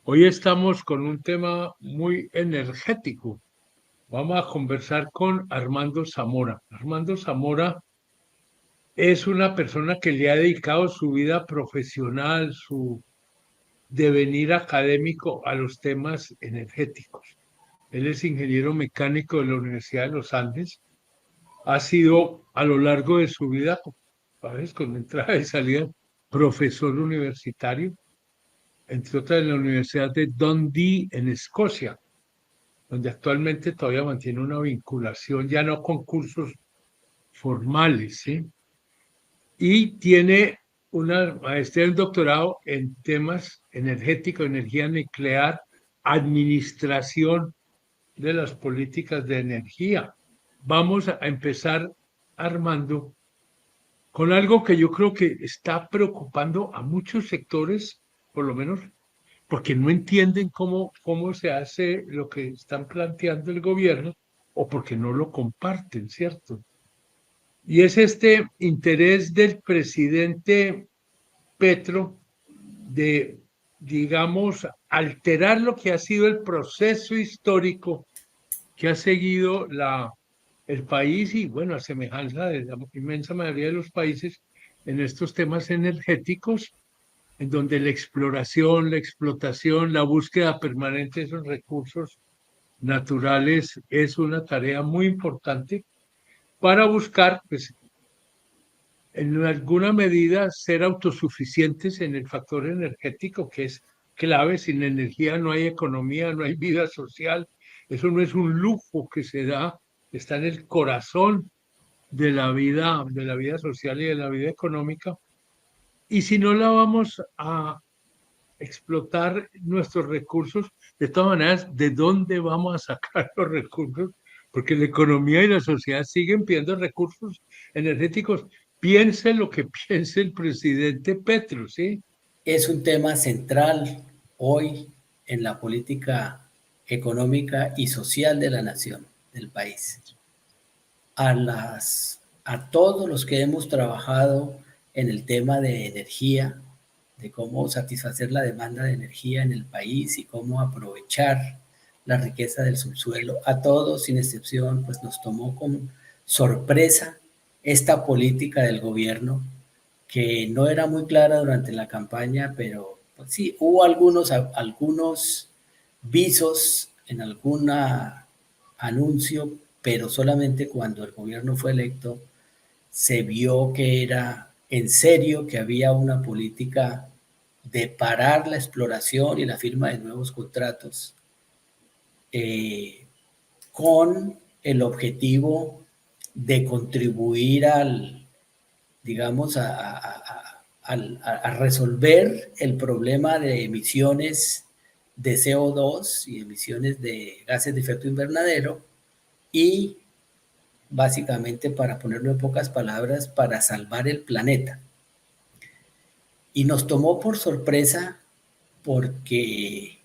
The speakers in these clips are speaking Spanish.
Hoy estamos con un tema muy energético. Vamos a conversar con Armando Zamora. Armando Zamora es una persona que le ha dedicado su vida profesional, su devenir académico a los temas energéticos. Él es ingeniero mecánico de la Universidad de los Andes. Ha sido a lo largo de su vida, ¿sabes? Con entrada y salida, profesor universitario, entre otras en la Universidad de Dundee en Escocia, donde actualmente todavía mantiene una vinculación, ya no con cursos formales, ¿sí? Y tiene una maestría y un doctorado en temas energéticos, energía nuclear, administración de las políticas de energía. Vamos a empezar, Armando, con algo que yo creo que está preocupando a muchos sectores, por lo menos porque no entienden cómo se hace lo que están planteando el gobierno o porque no lo comparten, ¿cierto? Y es este interés del presidente Petro de, digamos, alterar lo que ha sido el proceso histórico que ha seguido el país y, bueno, a semejanza de la inmensa mayoría de los países en estos temas energéticos, en donde la exploración, la explotación, la búsqueda permanente de esos recursos naturales es una tarea muy importante para buscar, pues, en alguna medida, ser autosuficientes en el factor energético, que es clave. Sin energía no hay economía, no hay vida social. Eso no es un lujo que se da, está en el corazón de la vida social y de la vida económica. Y si no la vamos a explotar nuestros recursos, de todas maneras, ¿de dónde vamos a sacar los recursos? Porque la economía y la sociedad siguen pidiendo recursos energéticos. Piense lo que piense el presidente Petro, ¿sí? Es un tema central hoy en la política económica y social de la nación, del país. A todos los que hemos trabajado en el tema de energía, de cómo satisfacer la demanda de energía en el país y cómo aprovechar la riqueza del subsuelo, a todos sin excepción, pues nos tomó con sorpresa esta política del gobierno que no era muy clara durante la campaña, pero pues sí, hubo algunos visos en algún anuncio, pero solamente cuando el gobierno fue electo se vio que era en serio, que había una política de parar la exploración y la firma de nuevos contratos eh, con el objetivo de contribuir digamos, a resolver el problema de emisiones de CO2 y emisiones de gases de efecto invernadero y básicamente, para ponerlo en pocas palabras, para salvar el planeta. Y nos tomó por sorpresa porque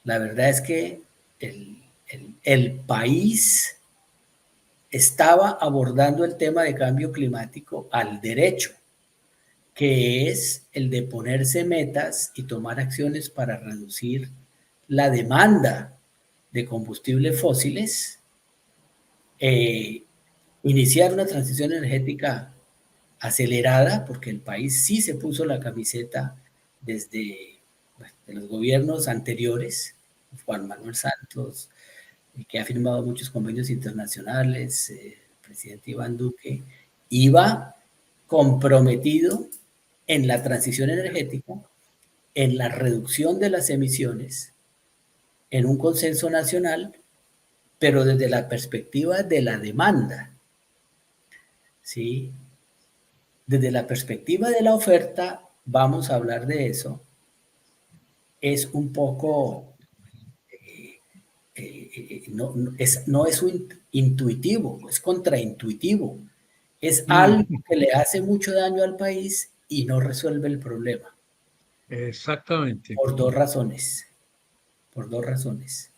la verdad es que el país estaba abordando el tema de cambio climático al derecho, que es el de ponerse metas y tomar acciones para reducir la demanda de combustibles fósiles, eh, iniciar una transición energética acelerada, porque el país sí se puso la camiseta desde de los gobiernos anteriores, Juan Manuel Santos, que ha firmado muchos convenios internacionales, el presidente Iván Duque, iba comprometido en la transición energética, en la reducción de las emisiones, en un consenso nacional, pero desde la perspectiva de la demanda, ¿sí? Desde la perspectiva de la oferta, vamos a hablar de eso, es un poco, no es intuitivo, es contraintuitivo, es Mm, algo que le hace mucho daño al país y no resuelve el problema, exactamente. por dos razones, por dos razones.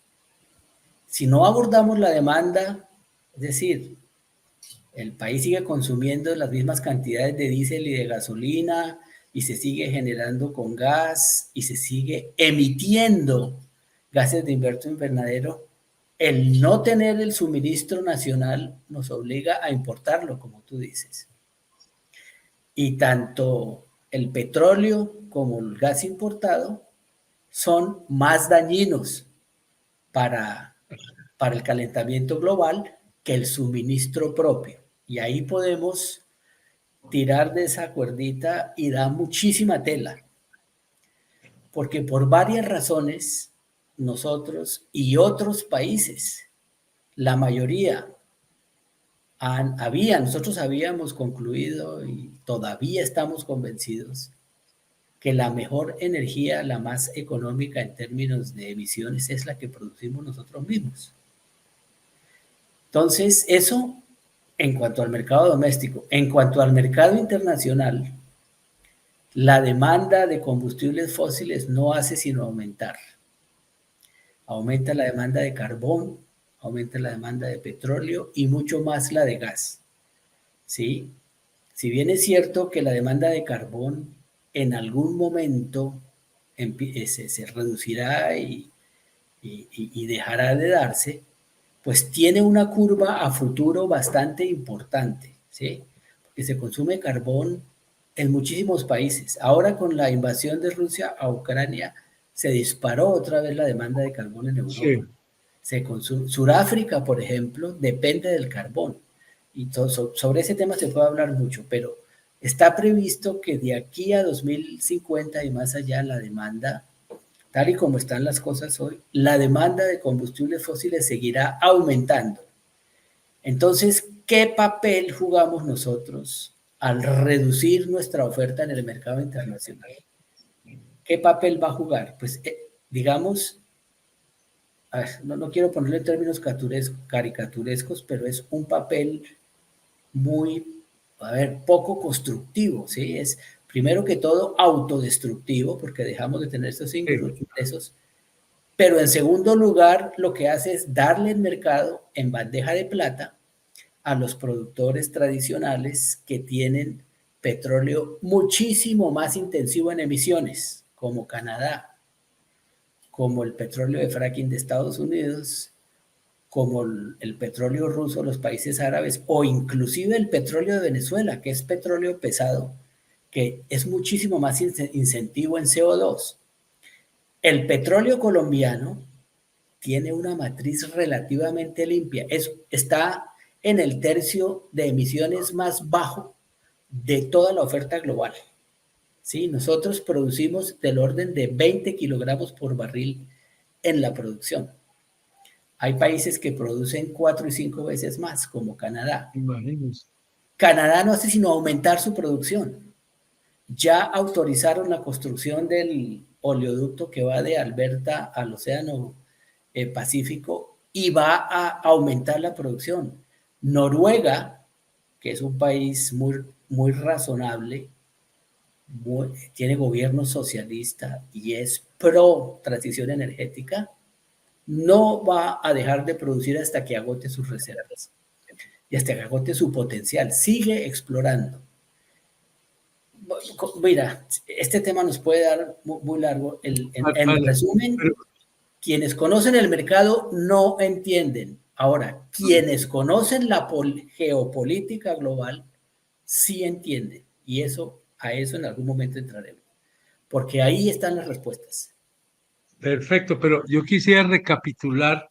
Si no abordamos la demanda, es decir, el país sigue consumiendo las mismas cantidades de diésel y de gasolina, y se sigue generando con gas y se sigue emitiendo gases de efecto invernadero, el no tener el suministro nacional nos obliga a importarlo, como tú dices. Y tanto el petróleo como el gas importado son más dañinos para, para el calentamiento global que el suministro propio. Y ahí podemos tirar de esa cuerdita y da muchísima tela, porque por varias razones nosotros y otros países, la mayoría, nosotros habíamos concluido y todavía estamos convencidos que la mejor energía, la más económica en términos de emisiones, es la que producimos nosotros mismos. Entonces, eso en cuanto al mercado doméstico. En cuanto al mercado internacional, la demanda de combustibles fósiles no hace sino aumentar. Aumenta la demanda de carbón, aumenta la demanda de petróleo y mucho más la de gas. ¿Sí? Si bien es cierto que la demanda de carbón en algún momento se reducirá y dejará de darse, pues tiene una curva a futuro bastante importante, ¿sí? Porque se consume carbón en muchísimos países. Ahora con la invasión de Rusia a Ucrania se disparó otra vez la demanda de carbón en Europa. Sí. Sudáfrica, por ejemplo, depende del carbón. Y sobre ese tema se puede hablar mucho, pero está previsto que de aquí a 2050 y más allá la demanda, tal y como están las cosas hoy, la demanda de combustibles fósiles seguirá aumentando. Entonces, ¿qué papel jugamos nosotros al reducir nuestra oferta en el mercado internacional? ¿Qué papel va a jugar? Pues, digamos, no quiero ponerle en términos caricaturescos, pero es un papel muy, poco constructivo, ¿sí? Es, primero que todo, autodestructivo, porque dejamos de tener estos ingresos, pero en segundo lugar, lo que hace es darle el mercado en bandeja de plata a los productores tradicionales que tienen petróleo muchísimo más intensivo en emisiones, como Canadá, como el petróleo de fracking de Estados Unidos, como el petróleo ruso, los países árabes, o inclusive el petróleo de Venezuela, que es petróleo pesado, que es muchísimo más incentivo en CO2. El petróleo colombiano tiene una matriz relativamente limpia, está en el tercio de emisiones más bajo de toda la oferta global. ¿Sí? Nosotros producimos del orden de 20 kilogramos por barril en la producción. Hay países que producen 4 y 5 veces más, como Canadá. Imagínense. Canadá no hace sino aumentar su producción. Ya autorizaron la construcción del oleoducto que va de Alberta al Océano Pacífico y va a aumentar la producción. Noruega, que es un país muy razonable, tiene gobierno socialista y es pro transición energética, no va a dejar de producir hasta que agote sus reservas y hasta que agote su potencial. Sigue explorando. Mira, este tema nos puede dar muy largo. En resumen, quienes conocen el mercado no entienden. Ahora, quienes conocen la geopolítica global sí entienden. Y a eso en algún momento entraremos. Porque ahí están las respuestas. Perfecto, pero yo quisiera recapitular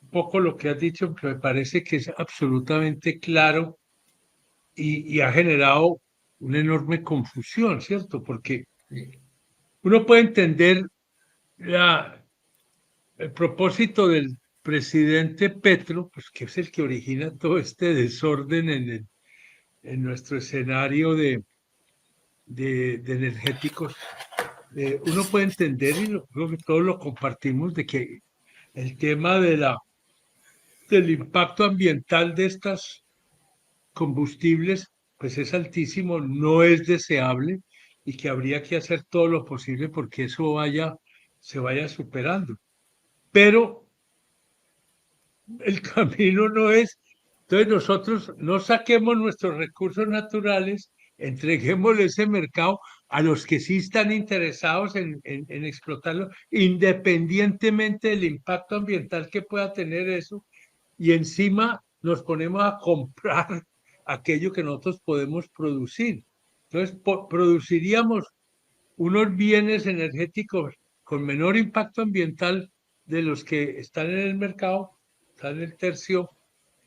un poco lo que has dicho, que me parece que es absolutamente claro y ha generado una enorme confusión, ¿cierto? Porque uno puede entender el propósito del presidente Petro, pues que es el que origina todo este desorden en nuestro escenario de energéticos. Uno puede entender, y creo que todos lo compartimos, de que el tema del impacto ambiental de estos combustibles, pues es altísimo, no es deseable y que habría que hacer todo lo posible porque eso se vaya superando. Pero el camino no es, entonces nosotros no saquemos nuestros recursos naturales, entreguémosle ese mercado, a los que sí están interesados en explotarlo, independientemente del impacto ambiental que pueda tener eso, y encima nos ponemos a comprar aquello que nosotros podemos producir. Entonces, produciríamos unos bienes energéticos con menor impacto ambiental de los que están en el mercado, están en el tercio,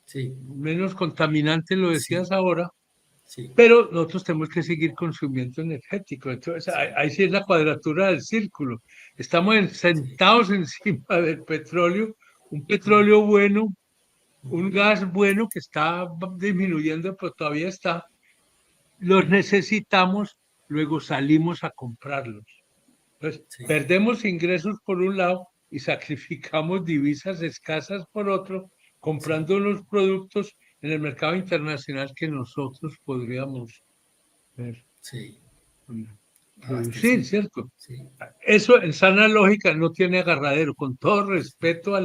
sí, menos contaminante, lo sí, decías ahora, sí, pero nosotros tenemos que seguir consumiendo energético. Entonces, sí, ahí sí es la cuadratura del círculo. Estamos sí, sentados encima del petróleo, un petróleo bueno, un gas bueno que está disminuyendo, pero todavía está. Los necesitamos, luego salimos a comprarlos. Entonces, sí, perdemos ingresos por un lado y sacrificamos divisas escasas por otro, sí, comprando los productos en el mercado internacional que nosotros podríamos eh, sí, producir, abastecer, ¿cierto? sí, Eso en sana lógica no tiene agarradero, con todo respeto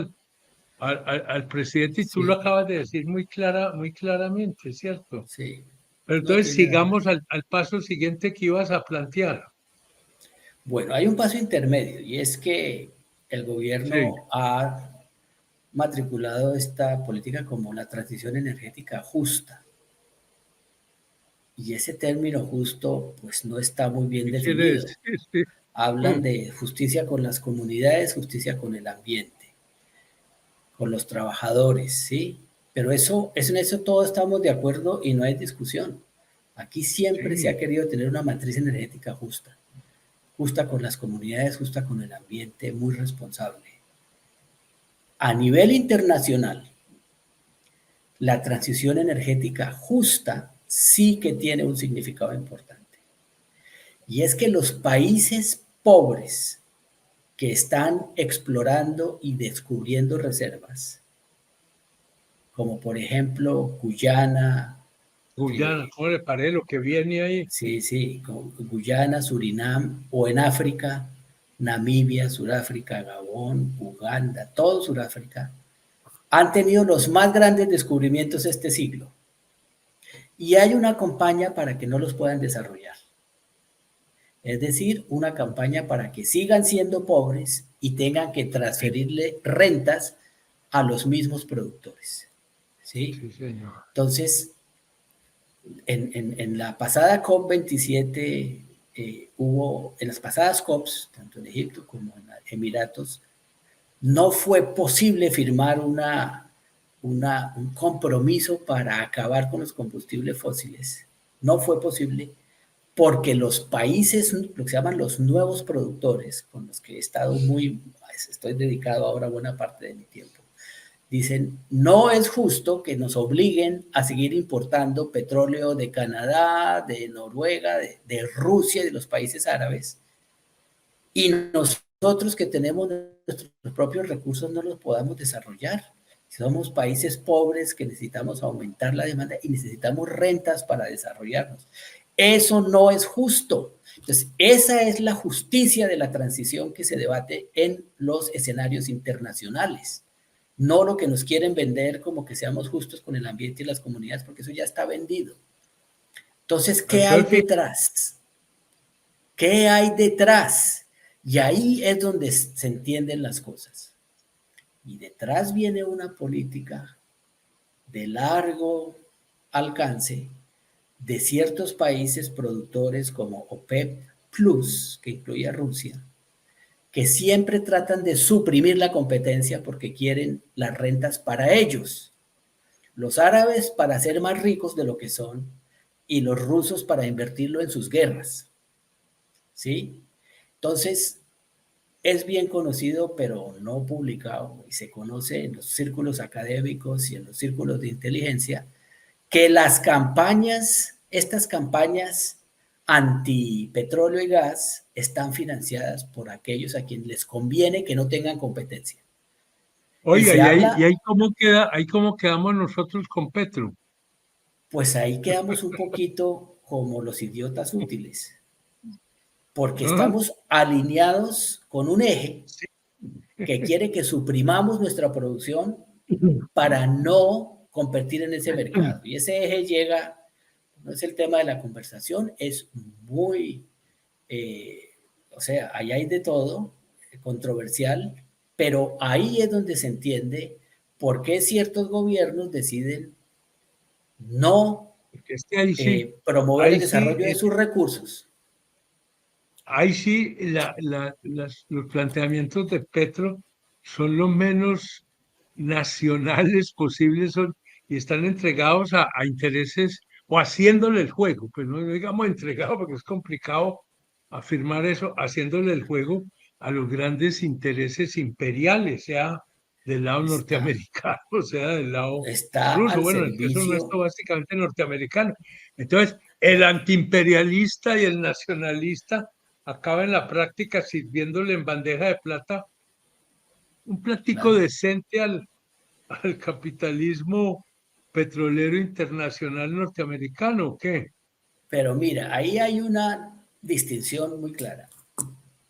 al presidente, y tú lo sí, acabas de decir muy claramente, ¿cierto? sí, Pero no entonces tiene sigamos agarradero. al paso siguiente que ibas a plantear. Bueno, hay un paso intermedio y es que el Sí, gobierno ha matriculado esta política como la transición energética justa. Y ese término justo pues no está muy bien ¿qué quiere definido. decir? Sí. Hablan Mm, de justicia con las comunidades, justicia con el ambiente, con los trabajadores, ¿sí? Pero en eso todos estamos de acuerdo y no hay discusión. Aquí siempre se ha sí, querido tener una matriz energética justa, justa con las comunidades, justa con el ambiente, muy responsable. A nivel internacional, la transición energética justa sí que tiene un significado importante. Y es que los países pobres que están explorando y descubriendo reservas, como por ejemplo Guyana, Guyana, ¿cómo le parece lo que viene ahí? sí, sí, Guyana, Surinam, o en África, Namibia, Sudáfrica, Gabón, Uganda, todo Sudáfrica, han tenido los más grandes descubrimientos este siglo. Y hay una campaña para que no los puedan desarrollar. Es decir, una campaña para que sigan siendo pobres y tengan que Sí, transferirle rentas a los mismos productores. ¿Sí? sí, señor. Entonces, en la pasada COP27 hubo, en las pasadas COPs, tanto en Egipto como en Emiratos, no fue posible firmar un compromiso para acabar con los combustibles fósiles. No fue posible porque los países, lo que se llaman los nuevos productores, con los que he estado estoy dedicado ahora buena parte de mi tiempo, dicen, no es justo que nos obliguen a seguir importando petróleo de Canadá, de Noruega, de Rusia y de los países árabes, y nosotros que tenemos nuestros propios recursos no los podamos desarrollar. Somos países pobres que necesitamos aumentar la demanda y necesitamos rentas para desarrollarnos. Eso no es justo. Entonces, esa es la justicia de la transición que se debate en los escenarios internacionales. No lo que nos quieren vender como que seamos justos con el ambiente y las comunidades, porque eso ya está vendido. Entonces, ¿qué hay Entonces, detrás? ¿Qué hay detrás? Y ahí es donde se entienden las cosas. Y detrás viene una política de largo alcance de ciertos países productores como OPEP Plus, que incluye a Rusia, que siempre tratan de suprimir la competencia porque quieren las rentas para ellos. Los árabes para ser más ricos de lo que son y los rusos para invertirlo en sus guerras. ¿Sí? Entonces, es bien conocido, pero no publicado, y se conoce en los círculos académicos y en los círculos de inteligencia, que las campañas, estas campañas anti-petróleo y gas, están financiadas por aquellos a quienes les conviene que no tengan competencia. Y oiga, se y habla, ahí cómo queda, ahí cómo quedamos nosotros con Petro. pues ahí quedamos un poquito como los idiotas útiles, porque Ajá. estamos alineados con un eje Sí. que quiere que suprimamos nuestra producción para no competir en ese mercado. Y ese eje llega, no es el tema de la conversación, es muy o sea, ahí hay de todo, controversial, pero ahí es donde se entiende por qué ciertos gobiernos deciden no Porque es que promover el ahí sí, desarrollo de sus recursos. ahí sí los planteamientos de Petro son lo menos nacionales posibles y están entregados a intereses o haciéndole el juego, pues no digamos entregado porque es complicado afirmar eso, haciéndole el juego a los grandes intereses imperiales, sea del lado Está, norteamericano, sea del lado está ruso. al Bueno, el peso servicio, nuestro básicamente norteamericano. Entonces, el antiimperialista y el nacionalista acaba en la práctica sirviéndole en bandeja de plata un platico claro. decente al capitalismo petrolero internacional norteamericano, ¿o qué? Pero mira, ahí hay una distinción muy clara.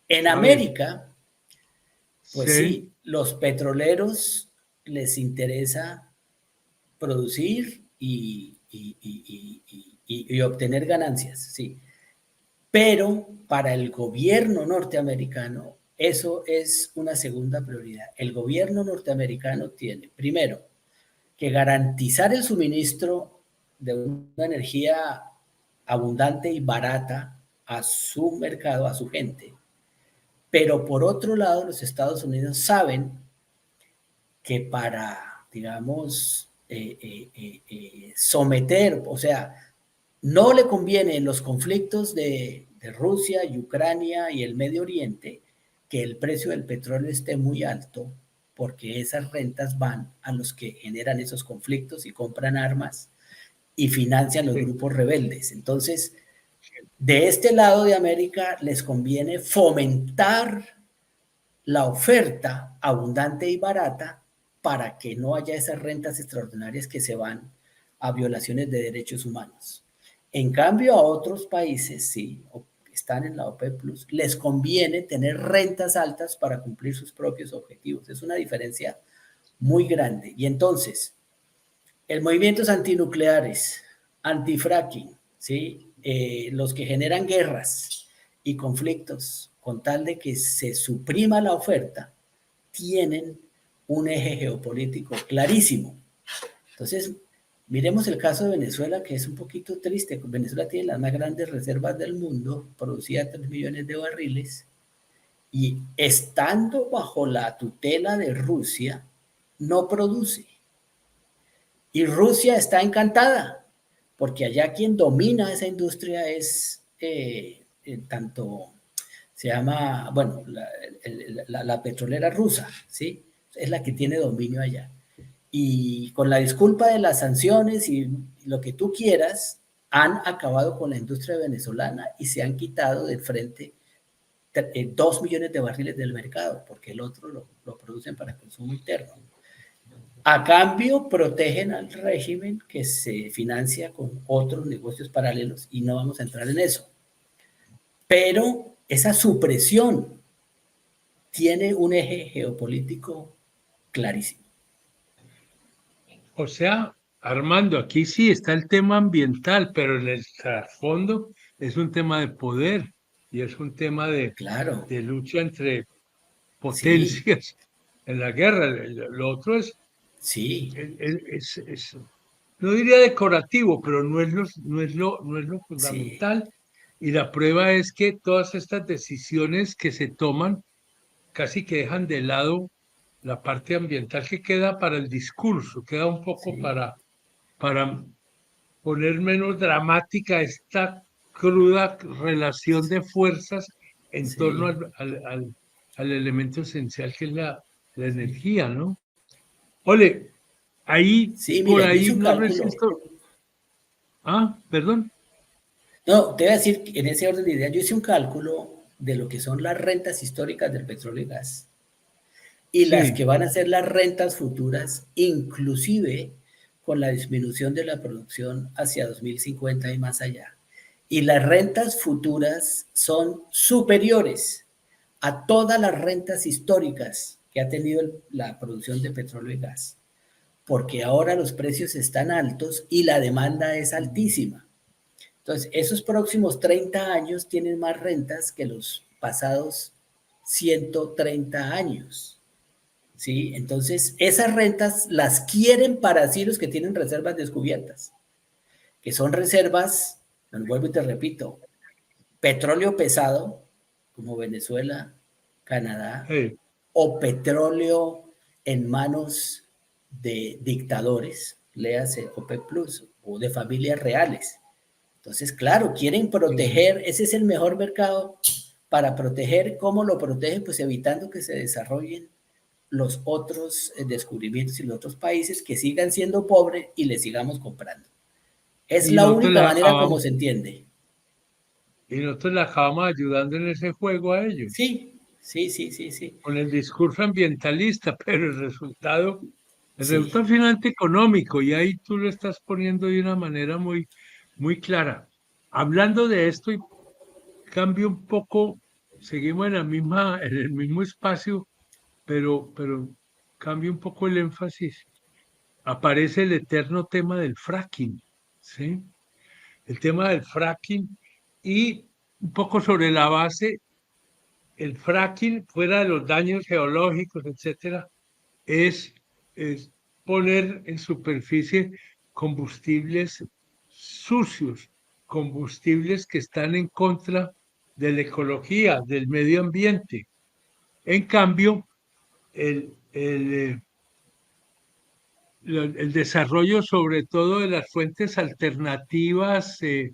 En A ver, América, pues sí, sí, los petroleros les interesa producir y obtener ganancias, sí. Pero para el gobierno norteamericano, eso es una segunda prioridad. El gobierno norteamericano tiene, primero, que garantizar el suministro de una energía abundante y barata a su mercado, a su gente. Pero por otro lado, los Estados Unidos saben que para, digamos, someter, o sea, no le conviene en los conflictos de Rusia y Ucrania y el Medio Oriente que el precio del petróleo esté muy alto, porque esas rentas van a los que generan esos conflictos y compran armas y financian los sí, grupos rebeldes. Entonces, de este lado de América les conviene fomentar la oferta abundante y barata para que no haya esas rentas extraordinarias que se van a violaciones de derechos humanos. En cambio, a otros países, sí, están en la OPEP Plus, les conviene tener rentas altas para cumplir sus propios objetivos. Es una diferencia muy grande. Y entonces, el movimientos antinucleares, antifracking, ¿sí? Los que generan guerras y conflictos con tal de que se suprima la oferta, tienen un eje geopolítico clarísimo. Entonces, miremos el caso de Venezuela, que es un poquito triste. Venezuela tiene las más grandes reservas del mundo, producía 3 millones de barriles, y estando bajo la tutela de Rusia, no produce. Y Rusia está encantada, porque allá quien domina esa industria es tanto, se llama, bueno, la petrolera rusa, ¿sí? Es la que tiene dominio allá. Y con la disculpa de las sanciones y lo que tú quieras, han acabado con la industria venezolana y se han quitado del frente 2 millones de barriles del mercado, porque el otro lo producen para consumo interno. A cambio, protegen al régimen que se financia con otros negocios paralelos y no vamos a entrar en eso. Pero esa supresión tiene un eje geopolítico clarísimo. o sea, Armando, aquí sí está el tema ambiental, pero en el trasfondo es un tema de poder y es un tema Claro, de lucha entre sí, potencias en la guerra. Lo otro sí, no diría decorativo, pero no es lo sí, fundamental. Y la prueba es que todas estas decisiones que se toman casi que dejan de lado la parte ambiental que queda para el discurso, queda un poco sí, para poner menos dramática esta cruda relación de fuerzas en torno sí. al elemento esencial que es la energía, ¿no? Ole, ahí, Sí, por mira, yo ahí hice un no cálculo. resisto. Ah, perdón. No, te voy a decir, en ese orden de ideas, yo hice un cálculo de lo que son las rentas históricas del petróleo y gas y las que Sí, van a ser las rentas futuras, inclusive con la disminución de la producción hacia 2050 y más allá. Y las rentas futuras son superiores a todas las rentas históricas que ha tenido la producción de petróleo y gas, porque ahora los precios están altos y la demanda es altísima. Entonces, esos próximos 30 años tienen más rentas que los pasados 130 años. ¿Sí? Entonces, esas rentas las quieren para sí los que tienen reservas descubiertas, que son reservas, vuelvo y te repito, petróleo pesado, como Venezuela, Canadá, Sí. o petróleo en manos de dictadores, léase OPEC Plus, o de familias reales. Entonces, claro, quieren Sí. proteger, ese es el mejor mercado para proteger. ¿Cómo lo protegen? Pues evitando que se desarrollen los otros descubrimientos y los otros países que sigan siendo pobres y les sigamos comprando. Es Y la nosotros única les manera como acabamos, se entiende. y nosotros les acabamos ayudando en ese juego a ellos, Sí, sí, sí, sí, sí, con el discurso ambientalista, pero el sí, resultado finalmente económico, y ahí tú lo estás poniendo de una manera muy, muy clara. Hablando de esto, y cambio un poco, seguimos en el mismo espacio, pero cambio un poco el énfasis. Aparece el eterno tema del fracking, ¿sí? El tema del fracking y un poco sobre la base, el fracking, fuera de los daños geológicos, etcétera, es, es poner en superficie combustibles sucios, combustibles que están en contra de la ecología, del medio ambiente. En cambio, el desarrollo sobre todo de las fuentes alternativas eh,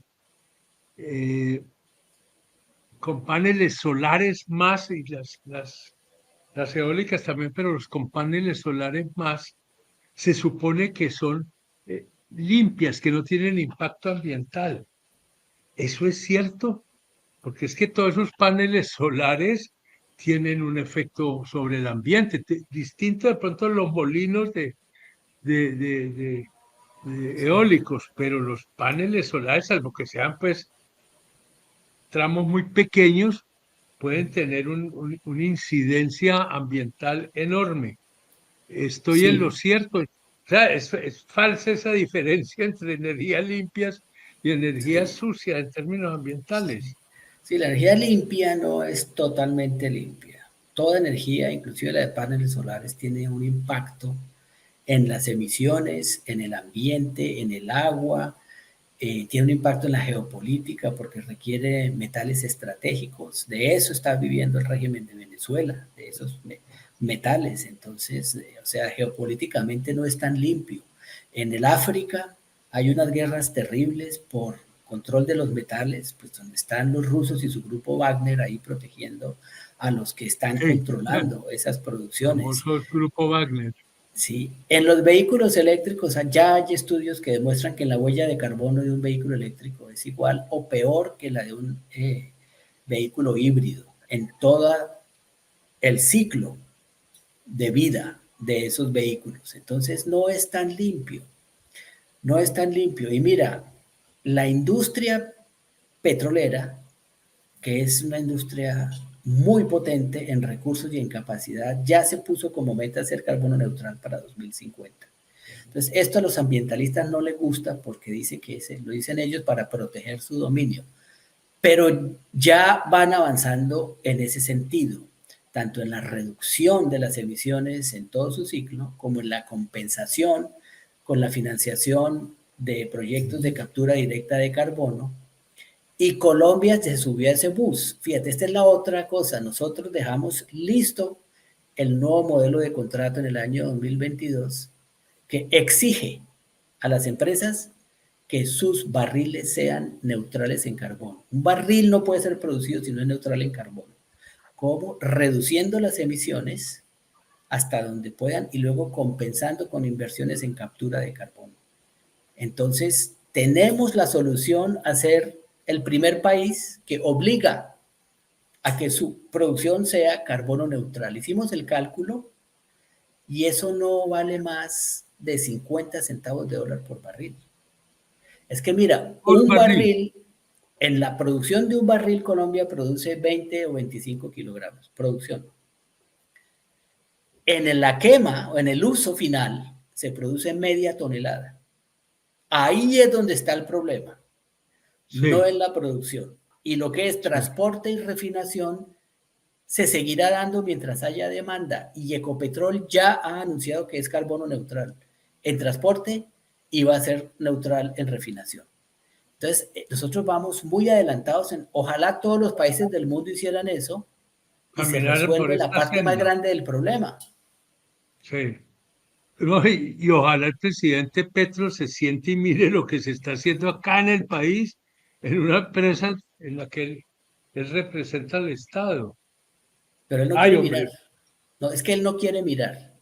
con paneles solares más y las eólicas también, pero los con paneles solares más, se supone que son limpias, que no tienen impacto ambiental. ¿Eso es cierto? Porque es que todos esos paneles solares tienen un efecto sobre el ambiente, distinto de pronto a los molinos de, de- de- de eólicos, pero los paneles solares, salvo que sean pues tramos muy pequeños, pueden tener una incidencia ambiental enorme. Estoy en lo sí, cierto. O sea, es falsa esa diferencia entre energías limpias y energías sí. sucias en términos ambientales. Sí, la energía limpia no es totalmente limpia. Toda energía, inclusive la de paneles solares, tiene un impacto en las emisiones, en el ambiente, en el agua, tiene un impacto en la geopolítica porque requiere metales estratégicos. De eso está viviendo el régimen de Venezuela, de esos metales. Entonces, o sea, geopolíticamente no es tan limpio. En el África hay unas guerras terribles por control de los metales, pues donde están los rusos y su grupo Wagner ahí protegiendo a los que están Sí, controlando esas producciones. famoso grupo Wagner. Sí, en los vehículos eléctricos ya hay estudios que demuestran que la huella de carbono de un vehículo eléctrico es igual o peor que la de un vehículo híbrido en todo el ciclo de vida de esos vehículos. Entonces no es tan limpio, no es tan limpio. Y mira, la industria petrolera, que es una industria muy potente en recursos y en capacidad, ya se puso como meta ser carbono neutral para 2050. Entonces, esto a los ambientalistas no les gusta porque dicen que lo dicen ellos para proteger su dominio, pero ya van avanzando en ese sentido, tanto en la reducción de las emisiones en todo su ciclo, como en la compensación con la financiación de proyectos de captura directa de carbono. Y Colombia se subió a ese bus. Fíjate, esta es la otra cosa. Nosotros dejamos listo el nuevo modelo de contrato en el año 2022 que exige a las empresas que sus barriles sean neutrales en carbono. Un barril no puede ser producido si no es neutral en carbono. ¿Cómo? Reduciendo las emisiones hasta donde puedan y luego compensando con inversiones en captura de carbono. Entonces, tenemos la solución a ser el primer país que obliga a que su producción sea carbono neutral. Hicimos el cálculo y eso no vale más de 50 centavos de dólar por barril. Es que mira, Por un barril. barril, en la producción de un barril Colombia produce 20 o 25 kilogramos, producción. En la quema o en el uso final se produce media tonelada. Ahí es donde está el problema. no Sí, en la producción. Y lo que es sí. transporte y refinación se seguirá dando mientras haya demanda. Y Ecopetrol ya ha anunciado que es carbono neutral en transporte y va a ser neutral en refinación. Entonces, nosotros vamos muy adelantados ojalá todos los países del mundo hicieran eso y se Caminar por resuelve la esta parte más senda. grande del problema. Sí. No, y ojalá el presidente Petro se siente y mire lo que se está haciendo acá en el país, en una empresa en la que él representa al Estado. Pero él no Ay, quiere mirar. hombre. No, es que él no quiere mirar.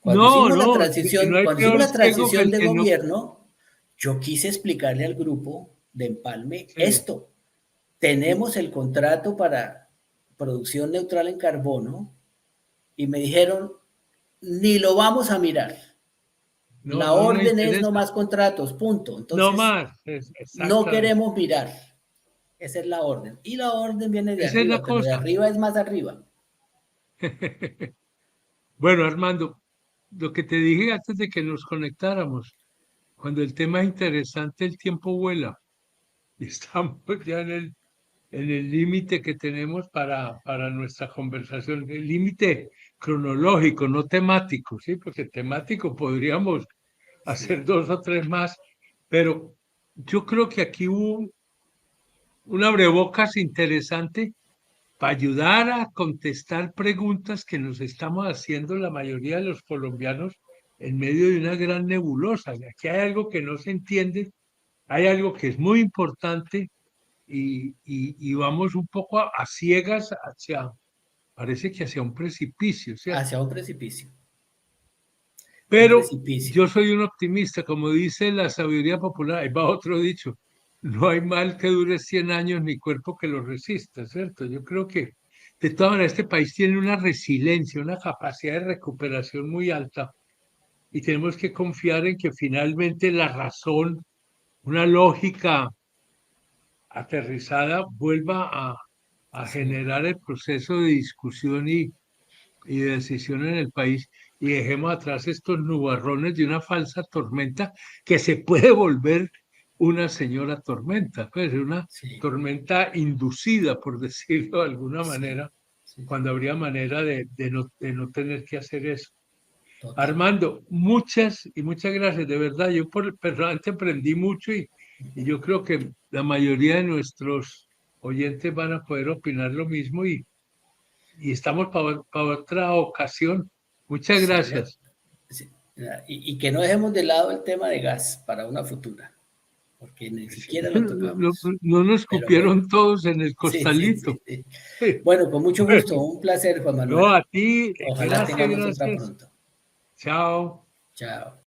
No, no, no hay Cuando hicimos peor la ciego que transición el de que no. gobierno, yo quise explicarle al grupo de Empalme Sí. esto. Tenemos el contrato para producción neutral en carbono y me dijeron, ni lo vamos a mirar. No, La no le orden es no interesa. más contratos, punto. No Entonces, más. no Exactamente. queremos mirar. Esa es la orden. Y la orden viene de Esa es la arriba, pero de cosa. arriba es más arriba. Bueno, Armando, lo que te dije antes de que nos conectáramos, cuando el tema es interesante, el tiempo vuela. Y estamos ya en el límite que tenemos para nuestra conversación, el límite cronológico, no temático, ¿sí? Porque temático podríamos Sí. hacer dos o tres más, pero yo creo que aquí hubo un abrebocas interesante para ayudar a contestar preguntas que nos estamos haciendo la mayoría de los colombianos en medio de una gran nebulosa. Aquí hay algo que no se entiende, hay algo que es muy importante y vamos un poco a ciegas hacia, parece que hacia un precipicio, ¿cierto? Hacia un precipicio. Un Pero precipicio. yo soy un optimista, como dice la sabiduría popular, ahí va otro dicho, no hay mal que dure 100 años ni cuerpo que lo resista, ¿cierto? Yo creo que de todas maneras este país tiene una resiliencia, una capacidad de recuperación muy alta y tenemos que confiar en que finalmente la razón, una lógica aterrizada vuelva a Sí. generar el proceso de discusión y de decisión en el país y dejemos atrás estos nubarrones de una falsa tormenta que se puede volver una señora tormenta, pues una Sí. tormenta inducida, por decirlo de alguna Sí. manera, Sí. cuando habría manera de no tener que hacer eso. Total. Armando, muchas y muchas gracias, de verdad, yo personalmente aprendí mucho y yo creo que la mayoría de nuestros oyentes van a poder opinar lo mismo y estamos para otra ocasión. Muchas Sí, gracias. sí. Y que no dejemos de lado el tema de gas para una futura, porque ni Sí, siquiera lo tocamos. no nos Pero bueno, cupieron todos en el sí, sí, costalito. sí, sí. Bueno, con mucho gusto, Bueno, un placer, Juan no, Manuel. a ti, Ojalá gracias, tengamos otra gracias. pronto. Chao. Chao.